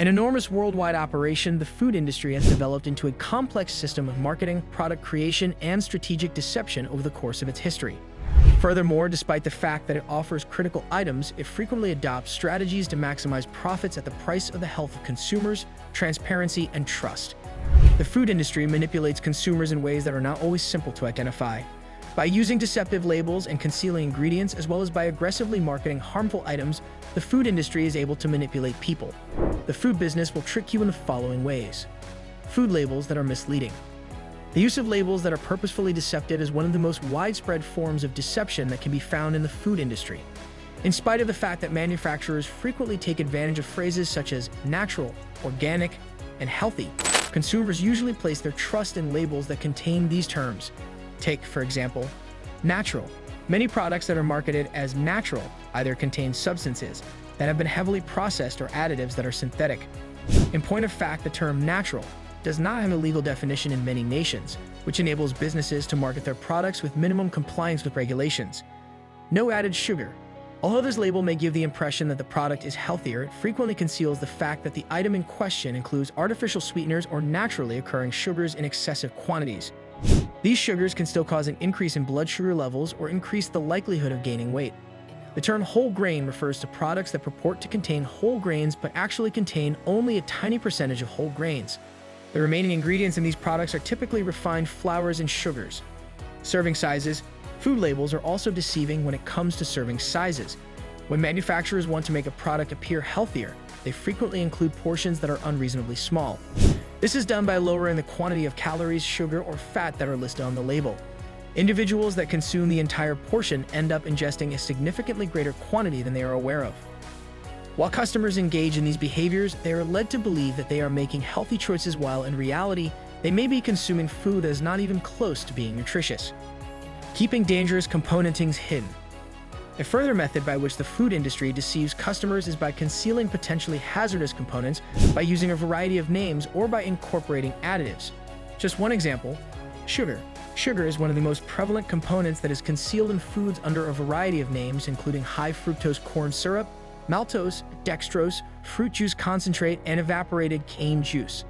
An enormous worldwide operation, the food industry has developed into a complex system of marketing, product creation, and strategic deception over the course of its history. Furthermore, despite the fact that it offers critical items, it frequently adopts strategies to maximize profits at the price of the health of consumers, transparency, and trust. The food industry manipulates consumers in ways that are not always simple to identify. By using deceptive labels and concealing ingredients, as well as by aggressively marketing harmful items, the food industry is able to manipulate people. The food business will trick you in the following ways. Food labels that are misleading. The use of labels that are purposefully deceptive is one of the most widespread forms of deception that can be found in the food industry. In spite of the fact that manufacturers frequently take advantage of phrases such as natural, organic, and healthy, consumers usually place their trust in labels that contain these terms. Take, for example, natural. Many products that are marketed as natural either contain substances that have been heavily processed or additives that are synthetic. In point of fact, the term natural does not have a legal definition in many nations, which enables businesses to market their products with minimum compliance with regulations. No added sugar. Although this label may give the impression that the product is healthier, it frequently conceals the fact that the item in question includes artificial sweeteners or naturally occurring sugars in excessive quantities. These sugars can still cause an increase in blood sugar levels or increase the likelihood of gaining weight. The term whole grain refers to products that purport to contain whole grains but actually contain only a tiny percentage of whole grains. The remaining ingredients in these products are typically refined flours and sugars. Serving sizes. Food labels are also deceiving when it comes to serving sizes. When manufacturers want to make a product appear healthier, they frequently include portions that are unreasonably small. This is done by lowering the quantity of calories, sugar, or fat that are listed on the label. Individuals that consume the entire portion end up ingesting a significantly greater quantity than they are aware of. While customers engage in these behaviors, they are led to believe that they are making healthy choices while in reality, they may be consuming food that is not even close to being nutritious. Keeping dangerous componentings hidden. A further method by which the food industry deceives customers is by concealing potentially hazardous components by using a variety of names or by incorporating additives. Just one example, sugar. Sugar is one of the most prevalent components that is concealed in foods under a variety of names, including high fructose corn syrup, maltose, dextrose, fruit juice concentrate, and evaporated cane juice.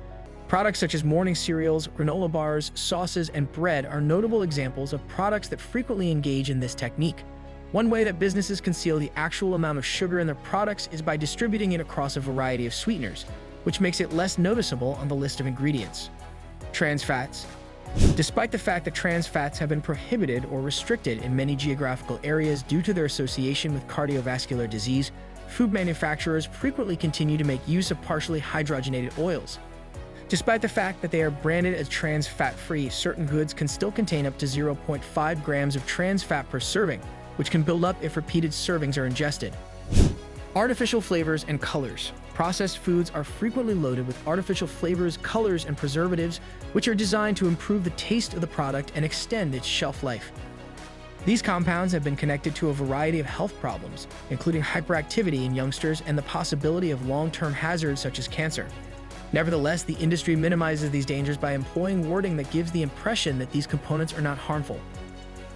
Products such as morning cereals, granola bars, sauces, and bread are notable examples of products that frequently engage in this technique. One way that businesses conceal the actual amount of sugar in their products is by distributing it across a variety of sweeteners, which makes it less noticeable on the list of ingredients. Trans fats. Despite the fact that trans fats have been prohibited or restricted in many geographical areas due to their association with cardiovascular disease, food manufacturers frequently continue to make use of partially hydrogenated oils. Despite the fact that they are branded as trans fat-free, certain goods can still contain up to 0.5 grams of trans fat per serving, which can build up if repeated servings are ingested. Artificial flavors and colors. Processed foods are frequently loaded with artificial flavors, colors, and preservatives, which are designed to improve the taste of the product and extend its shelf life. These compounds have been connected to a variety of health problems, including hyperactivity in youngsters and the possibility of long-term hazards such as cancer. Nevertheless, the industry minimizes these dangers by employing wording that gives the impression that these components are not harmful.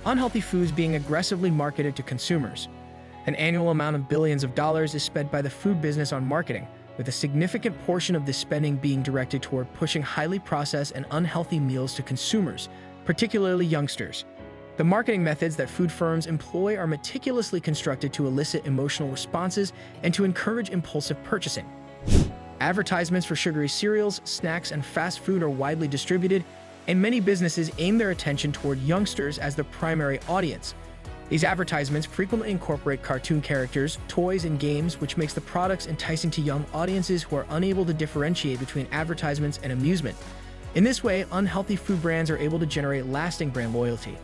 Unhealthy foods being aggressively marketed to consumers. An annual amount of billions of dollars is spent by the food business on marketing, with a significant portion of this spending being directed toward pushing highly processed and unhealthy meals to consumers, particularly youngsters. The marketing methods that food firms employ are meticulously constructed to elicit emotional responses and to encourage impulsive purchasing. Advertisements for sugary cereals, snacks, and fast food are widely distributed, and many businesses aim their attention toward youngsters as their primary audience. These advertisements frequently incorporate cartoon characters, toys, and games, which makes the products enticing to young audiences who are unable to differentiate between advertisements and amusement. In this way, unhealthy food brands are able to generate lasting brand loyalty.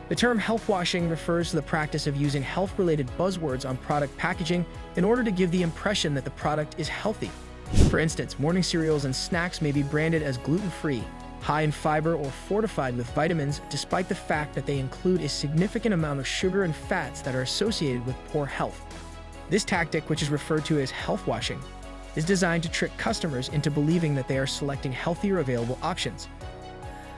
The term healthwashing refers to the practice of using health-related buzzwords on product packaging in order to give the impression that the product is healthy. For instance, morning cereals and snacks may be branded as gluten-free, high in fiber, or fortified with vitamins, despite the fact that they include a significant amount of sugar and fats that are associated with poor health. This tactic, which is referred to as health washing, is designed to trick customers into believing that they are selecting healthier available options.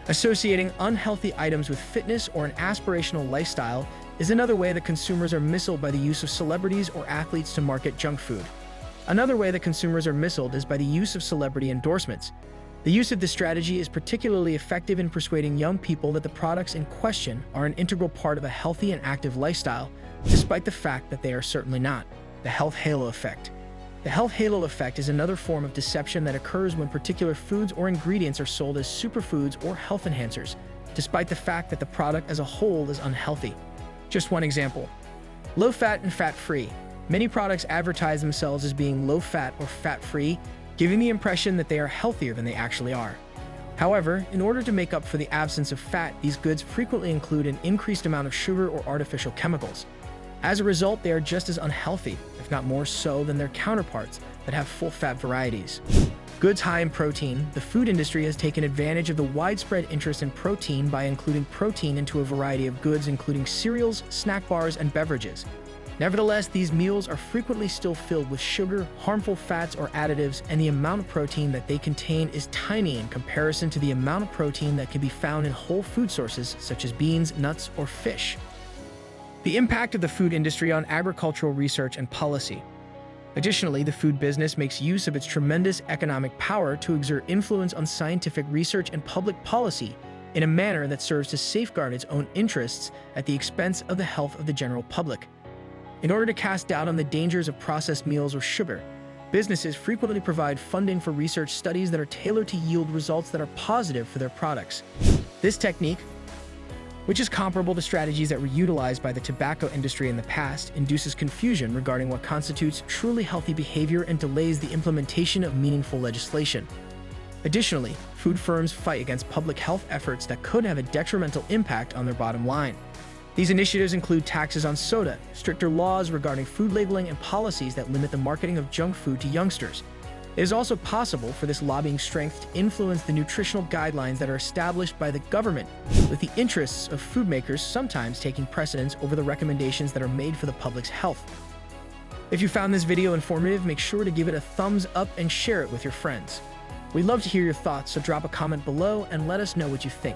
Associating unhealthy items with fitness or an aspirational lifestyle is another way that consumers are misled by the use of celebrities or athletes to market junk food. Another way that consumers are misled is by the use of celebrity endorsements. The use of this strategy is particularly effective in persuading young people that the products in question are an integral part of a healthy and active lifestyle, despite the fact that they are certainly not. The health halo effect. The health halo effect is another form of deception that occurs when particular foods or ingredients are sold as superfoods or health enhancers, despite the fact that the product as a whole is unhealthy. Just one example. Low-fat and fat-free. Many products advertise themselves as being low-fat or fat-free, giving the impression that they are healthier than they actually are. However, in order to make up for the absence of fat, these goods frequently include an increased amount of sugar or artificial chemicals. As a result, they are just as unhealthy, if not more so, than their counterparts that have full-fat varieties. Goods high in protein. The food industry has taken advantage of the widespread interest in protein by including protein into a variety of goods, including cereals, snack bars, and beverages. Nevertheless, these meals are frequently still filled with sugar, harmful fats, or additives, and the amount of protein that they contain is tiny in comparison to the amount of protein that can be found in whole food sources such as beans, nuts, or fish. The impact of the food industry on agricultural research and policy. Additionally, the food business makes use of its tremendous economic power to exert influence on scientific research and public policy in a manner that serves to safeguard its own interests at the expense of the health of the general public. In order to cast doubt on the dangers of processed meals or sugar, businesses frequently provide funding for research studies that are tailored to yield results that are positive for their products. This technique, which is comparable to strategies that were utilized by the tobacco industry in the past, induces confusion regarding what constitutes truly healthy behavior and delays the implementation of meaningful legislation. Additionally, food firms fight against public health efforts that could have a detrimental impact on their bottom line. These initiatives include taxes on soda, stricter laws regarding food labeling, and policies that limit the marketing of junk food to youngsters. It is also possible for this lobbying strength to influence the nutritional guidelines that are established by the government, with the interests of food makers sometimes taking precedence over the recommendations that are made for the public's health. If you found this video informative, make sure to give it a thumbs up and share it with your friends. We'd love to hear your thoughts, so drop a comment below and let us know what you think.